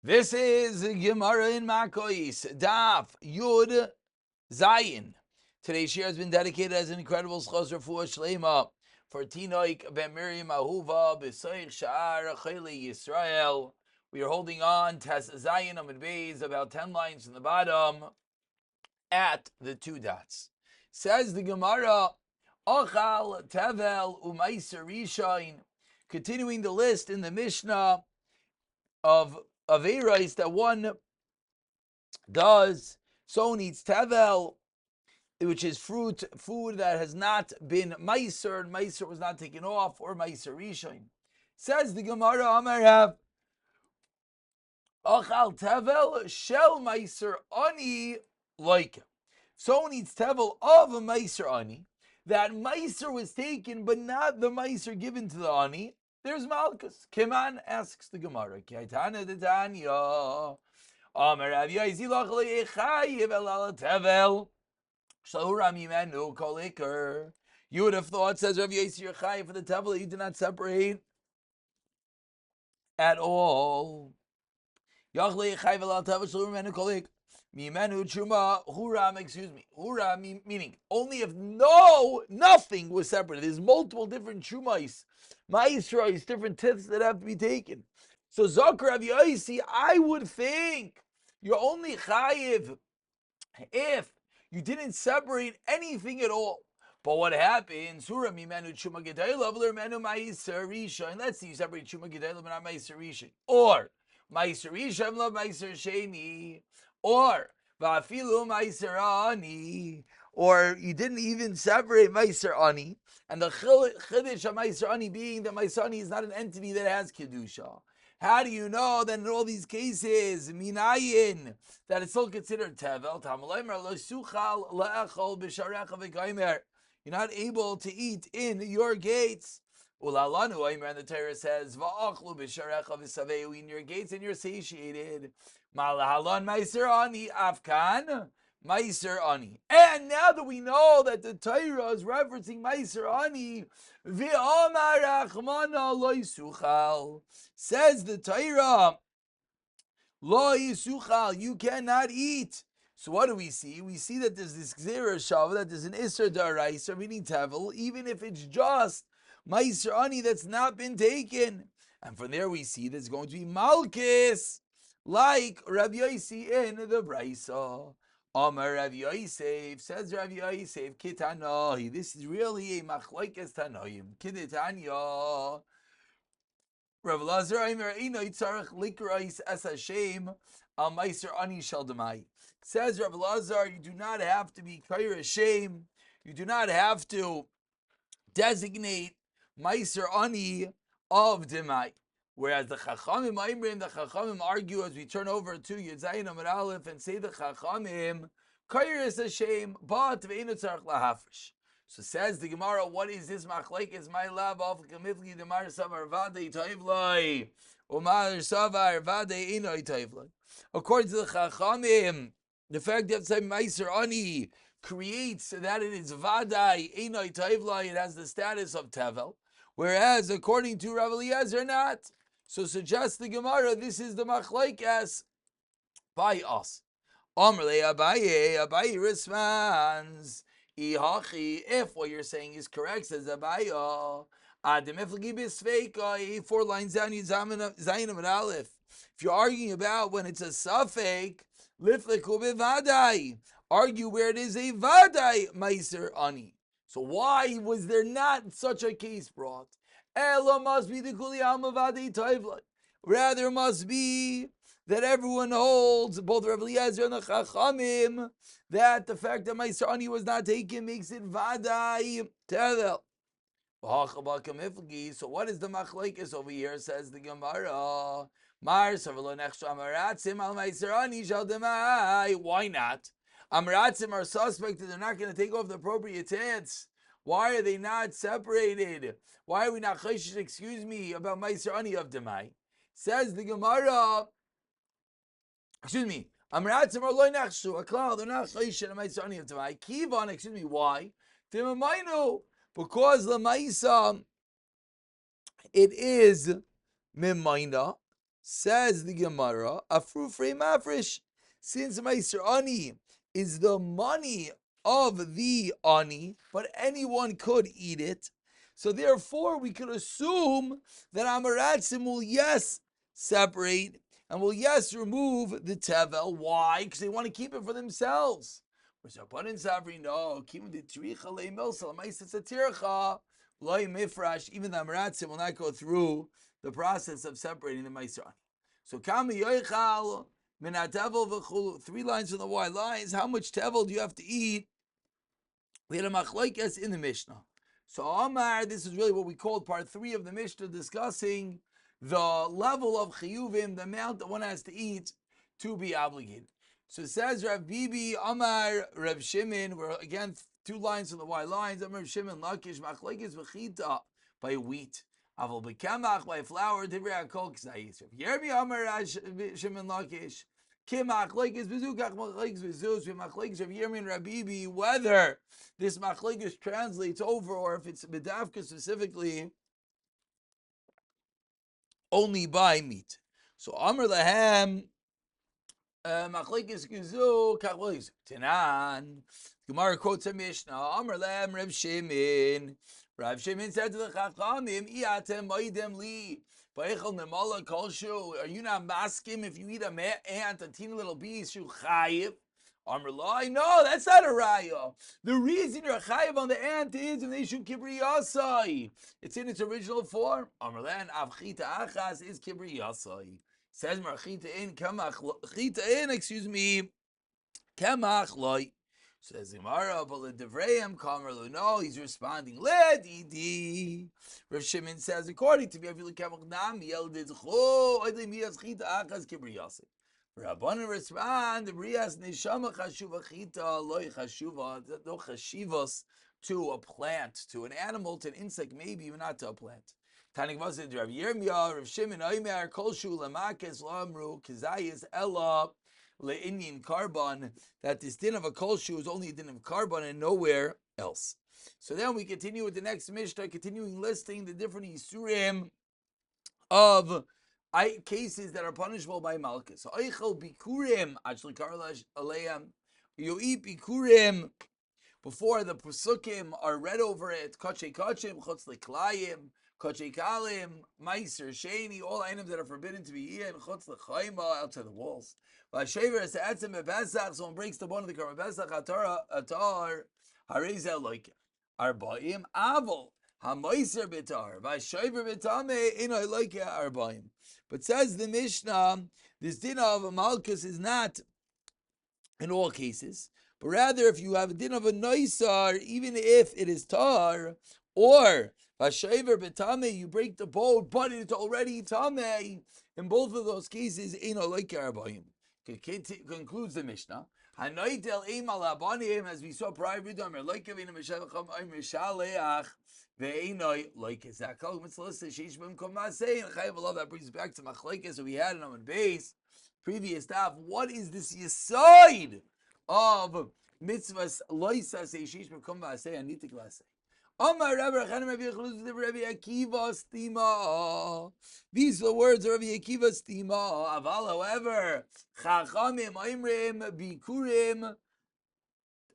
This is Gemara in Makkos, Daf Yud Zayin. Today's share has been dedicated as an incredible schos refuah shlema for Tinok ben Miriam Ahuva b'soich sha'ar chayli Yisrael. We are holding on Tes Zayin Amid Beis, about 10 lines from the bottom at the 2 dots. Says the Gemara, Ochal Tevel Umaiser Rishain. Continuing the list in the Mishnah of Averais that one does, so needs Tevel, which is food that has not been Meiser, and Meiser was not taken off, or Meiser Rishon. Says the Gemara, Amar Rav, Achal Tevel Shel Meiser Ani like. So needs Tevel of a Meiser Ani. That Meiser was taken, but not the Meiser given to the Ani. There's Malchus. Kiman asks the Gemara, Kaitana de Tanya. Amar Rav Yosi Lachli Echayiv Elal Tevel. Shahura Mimenu Kolikar. You would have thought, says Rav Yosi, you're chayiv for the Tevel, you do not separate at all. Yachli Echayiv Elal Tevel Shahura Mimenu Kolik. Mimenu Chuma Huram, Huram meaning only if nothing was separated. There's multiple different Chumais, Ma'israis, different tiths that have to be taken. So Zakar Rav Yosi, I would think you're only chayiv if you didn't separate anything at all. But what happens? Let's see, you separate Chuma Gedayla but not Ma'aser Rishon. Or Ma'aser Rishon love Ma'aser Sheni. Or Va'afilu Ma'aser Ani. Or you didn't even separate Ma'aser Ani. And the Chiddush of Ma'aser Ani being that Ma'aser Ani is not an entity that has Kedusha. How do you know that in all these cases, minayin, that it's still considered tevel? You're not able to eat in your gates. And the Torah says, in your gates and you're satiated. Meiser Ani. And now that we know that the Torah is referencing Meiser Ani, says the Torah, Lo Yisuchal, you cannot eat. So what do we see? We see that there's this Gzera Shava, that there's an Isser Daraisa, meaning Tevel, even if it's just Meiser Ani that's not been taken. And from there we see there's going to be Malchus, like Rav Yosi in the Brisa. Amar Rav Yosef, says Rav Yosef, Kitanohi. This is really a machlokes Tanoim. Kitanya. Rav Lazar Aimer Ino Yitzarech Likrais as Hashem Al Meiser Ani Shel Demai. Says Rav Lazar, you do not have to be Kair Hashem. You do not have to designate Meiser Ani of Demai. Whereas the Chachamim argue as we turn over to Yudzayin Amar Aleph and say the Chachamim, Kair is Hashem, but Ve'inu Tzarech Lahafresh. So says the Gemara, what is this machlekes? My love of kamifli the mar savar vade toivloi, umar savar vade inoi toivloi. According to the Chachamim, the fact that say Meiser Ani creates that it is vadai inoi toivloi, it has the status of tevel, whereas according to Rav Eliezer, not. So suggests the Gemara, this is the machlekes by us. Amrle Abaye responds. If what you're saying is correct, says Abaya, 4 lines down, Zayin and Aleph. If you're arguing about when it's a suffix, argue where it is a vadai meiser ani. So why was there not such a case brought? Ella must be the kuli alma vadai toivlai. Rather must be that everyone holds, both Rav Eliezer and the Chachamim, that the fact that Meiser Ani was not taken makes it vadai tevel. So what is the machlekes over here? Says the Gemara. Why not? Amratzim are suspect that they're not going to take off the appropriate tents. Why are they not separated? Why are we not chayshish, about Meiser Ani of Demai? Says the Gemara. Amratzim are loy nechshu. Aklal, they're not chayshish and Meiser Ani of Demai. Kivan, why? Timamainu, because the Maisa, it is Mimaina. Says the Gemara, Afrufrei Mafresh, since Meiser Ani is the money of the Ani, but anyone could eat it. So therefore, we could assume that Amaratzim will separate and will remove the tevel. Why? Because they want to keep it for themselves. Whereas Rabbanan Savri, no, even the Amaratzim will not go through the process of separating the Meiser Ani. So Kami Yoichal Minatevel v'chulu. 3 lines from the white lines. How much tevel do you have to eat? We had a machlokes in the Mishnah. So Amar, this is really what we called part 3 of the Mishnah, discussing the level of chiyuvim, the amount that one has to eat to be obligated. So it says Rav Bibi Amar Rav Shimon. We're again 2 lines from the white lines. Amar Rav Shimon Lakish machlokes v'chita by wheat. Aval b'kamach by flour. Divrei hakol k'sayis. Yermi Amar Shimon Lakish. Kimach lekes bezukach machlekes bezus v'machlekes of Yermi and Rabibi. Whether this machlekes translates over or if it's bedavka specifically only by meat. So Amar lahem machlekes gezu kachlekes tenan. Gemara quotes a Mishnah. Amar lahem Rav Shimon. Rav Shimon said to the Chachamim, "Iatem moidem li." Are you not maskim if you eat a ant, a teeny little bee, shu chayiv? Amrlai, no, that's not a raya. The reason you're chayiv on the ant is when they shoot kibriyasai. It's in its original form. Amrlan avchita achas is kibriyasai. Says marchita in kamach kamach loy. Says Gemara, but the Devrayim Kamerlu. No, he's responding. Ledidi. Rav Shimon says, according to me, if you look at Mechnam, Yeldid Cho, Oidemias Chita Achas Kibriyasi. Rabbanan respond, the Brias Neshama Chashuva Chita, Loi Chashuva, no Chashivas to a plant, to an animal, to an insect, maybe even not to a plant. Tanik Vasid Rav Yirmiyah, Rav Shimon, Oimer, Kolshu, Lamakes, Lamru, Kizayis, Ella, Le'inyin carbon, that this din of a kol shu is only a din of carbon and nowhere else. So then we continue with the next Mishnah, continuing listing the different isurim of cases that are punishable by malchus. So Eichel bikurim, actually karlash aleim, you eat bikurim before the pesukim are read over it. Kachei kachim, chutz leklayim, kachei kalim, meiser sheni, all items that are forbidden to be eaten, chutz lechayma, outside the walls. Vashever is etzem bepesach, someone breaks the bone of the karma pesach, atar, harezel loike. Arbaim avol, hameiser betar, vashever betame, inoy loike arbaim. But says the Mishnah, this din of malchus is not in all cases, but rather if you have a din of a noisar, even if it is tar, or vashever betame, you break the bone, but it's already tame. In both of those cases, inoy loike arbaim. Concludes the Mishnah. As we saw prior, we have love that brings us back to machlekes. So we had it on the base previous stuff. What is this yesod of mitzvahs loisas sheesh b'kom v'asei anitik v'asei? These are the words of Rabbi Akiva Stima. Aval, however, Chachamim Oimrim Bikurim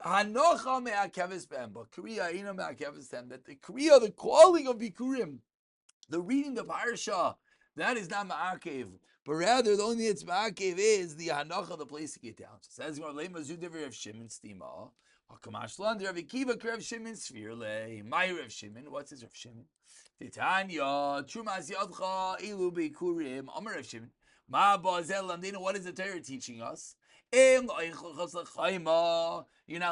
Hanocha me'akeves b'hem. But Kriya ina me'akeves b'hem. That the Kriya, the calling of Bikurim, the reading of Parsha, that is not ma'akev. But rather, the only thing that's ma'akev is the Hanocha, the place to get down. So it says, Lema Zudav Rav Shimon Stima. Akamash Rav Akiva Rav Shimon Svirle. My Rav Shimon. What's his Rav Shimon? Titania Trumas Yadcha Ilu Bikurim. Amar Rav Shimon. Ma Bazel Lamdina. What is the Torah teaching us? You're not allowed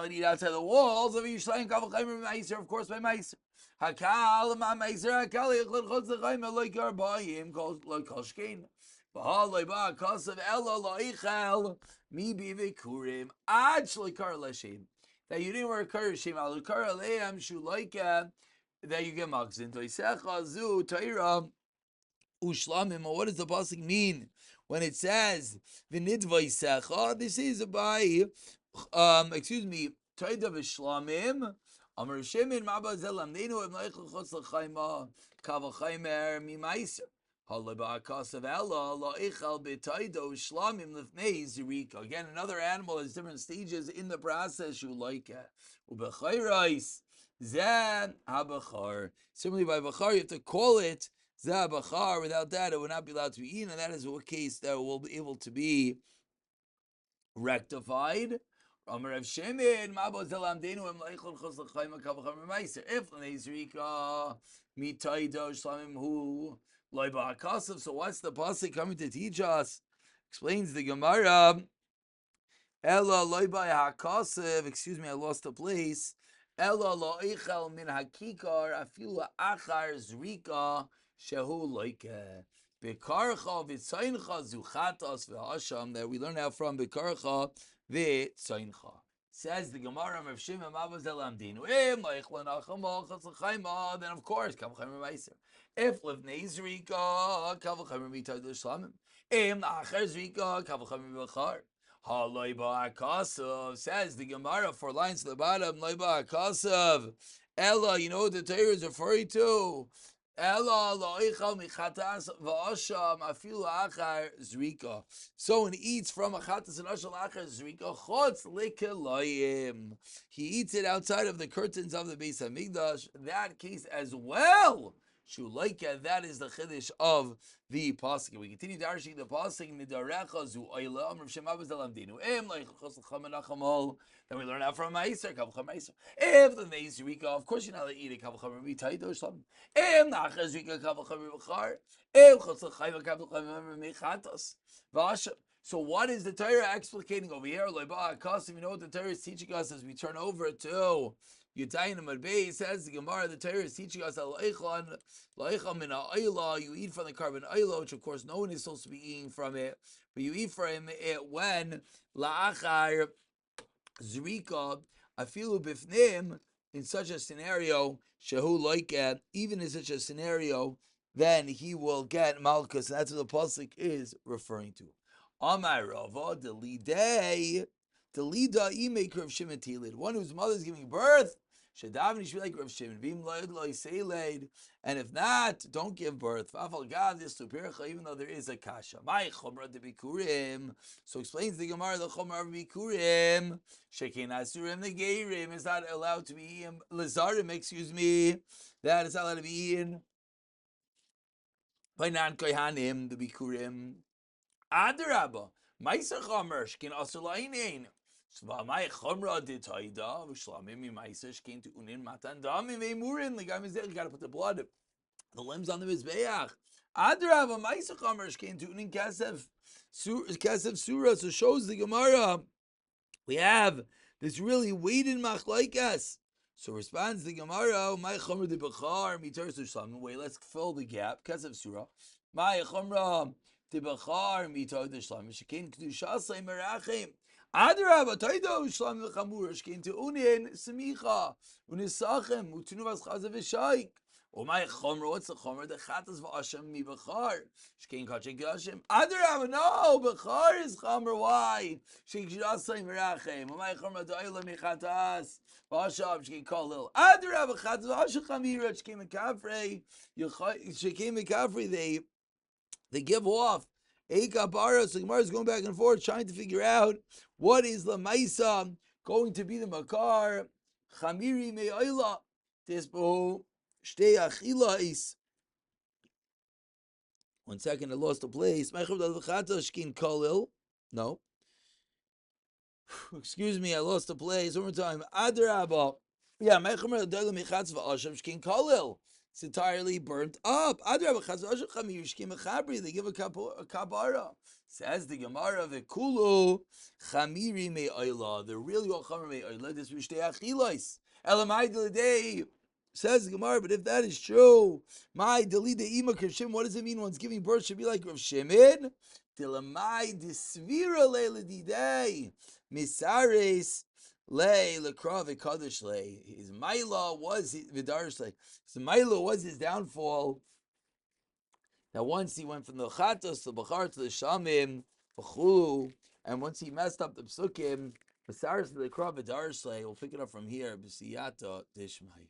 to eat outside the walls of Yishlayim Kavachayim Meiser, of course, by Meiser. Hakal Ma Meiser Hakal Yechot Chotz Lechayim Like Arbayim Like Koshkein. Bahaloi Ba Kasav Elo Loichel Mi Bivikurim Ad Shlikar Lashem. That you didn't wear a kar shem al kar aleim shulaika, that you get makzin. Toisecha zu Torah ushlamim. What does the pasuk mean when it says v'nidvaisecha? This is by Toida v'shlamim. Amar Shemin ma'ba zelam neinu evnaichel chutz l'chayma kavachaymer mi meiser. Again, another animal has different stages in the process. You like it. Similarly, by bachar, you have to call it zeh bachar. Without that, it would not be allowed to be eaten, and that is a case that will be able to be rectified. If so what's the pasuk coming to teach us? Explains the Gemara. Ella loibai hakasev. Excuse me, I lost the place. Ella loichel min hakikar afilu achar zrika shehu loike. Bekarcha v'tzayncha zuchatas v'hasham, that we learn out from Bekarcha v'tzayncha. Says the Gemara of Shimon Mavos Elamdinu. Then of course Kavchamer Meiser. If livnei zrika Kavchamer mitad l'shlamim. Im acher zrika Kavchamer b'char. Ha loiba akasav, says the Gemara 4 lines to the bottom. Loiba akasav. Ella, you know what the Torah is referring to? Ella loichal michatas v'asham afilu achar zrika. So when he eats from a chatas and asham achar zrika, chotz lekelayim. He eats it outside of the curtains of the Beis Hamikdash. That case as well. Shulaika, that is the chiddush of the pasuk. We continue darshing the pasuk. Nidarecha zu oila. Rav Shema Zalamdinu. Then we learn out from Meiser. Kavcha Meiser. If the Meiser, of course you're not allowed to eat it. Kavcha Meiser Taito or something. Nachas Rika Kavcha Meiser. Chosachayva Kavcha Meichatos. Vasha. So what is the Torah explicating over here? You know what the Torah is teaching us as we turn over to Yutayin Madbei. Says the Gemara, the Torah is teaching us you eat from the carbon oila, which of course no one is supposed to be eating from it, but you eat from it when la'achar zrika afilu bifnim, in such a scenario shehu loiket, even in such a scenario, then he will get malchus, and that's what the pasuk is referring to. Amar Rava delidei. The lida imaker of Shimon Tilid, one whose mother is giving birth, Shadav should be like Rav Shimon. And if not, don't give birth. Even though there is a kasha. So explains the Gemara the chomra of bikurim. Shekin asurim the geirim is not allowed to be eaten. Lazarim, excuse me, that is not allowed to be eaten by non kohanim the bikurim. Adarabba. Meiser chomer shkin asulainin. My chomra did taida v'shlamim meiser shkin to unin matan damim ve'murin. The guy is there. You got to put the blood, the limbs on the mizbeach. Adarabba meiser chomer shkin to unin kesef surah. So shows the Gemara we have this really weighted machlaikas. So responds the Gemara, my chomer de bechar mitar shlamim. Wait, let's fill the gap. Kesef surah. My chomra. Tibachar mitod shlam shekin kedushasay merachim adrab taydo shlam lechamur shekin tuunin semicha unisachem utunuvas chazav v'shaik. Oh my chomer, what's the chomer? The chatas v'ashem mi bechar shekin kachem gashim adrab. No, bechar is chomer. Why? Shekin kedushasay merachim. Oh my chomer do'ila michatas v'ashem shekin kolil adrab chatas v'ashem chamira shekin mekafrei shekin mekafrei. They give off a kapara. So Gemara is going back and forth trying to figure out what is the maisa going to be the makar. Chamiri me'oila tisbo shtei achilais. 1 second, I lost the place. No. Excuse me, I lost the place. One more time. Adraba. Yeah, it's entirely burnt up. They give a kabara. Says the Gemara, "V'kulu chamiri me'oila." The really all chamir me'oila. This is shtei achilais. Elamai delidei. Says the Gemara, but if that is true, my delidei ima Rav Shimon. What does it mean? One's giving birth should be like Rav Shimon. Dilamai disvira le'ledidei misares. Lay lekrav kadosh lay. His maila was vidarish lay. His maila was his downfall. That once he went from the chatos to the bachar to the shamim, v'chulu, and once he messed up the psukim, b'saris lekrav vidarish lay. We'll pick it up from here. B'siyata dishmai.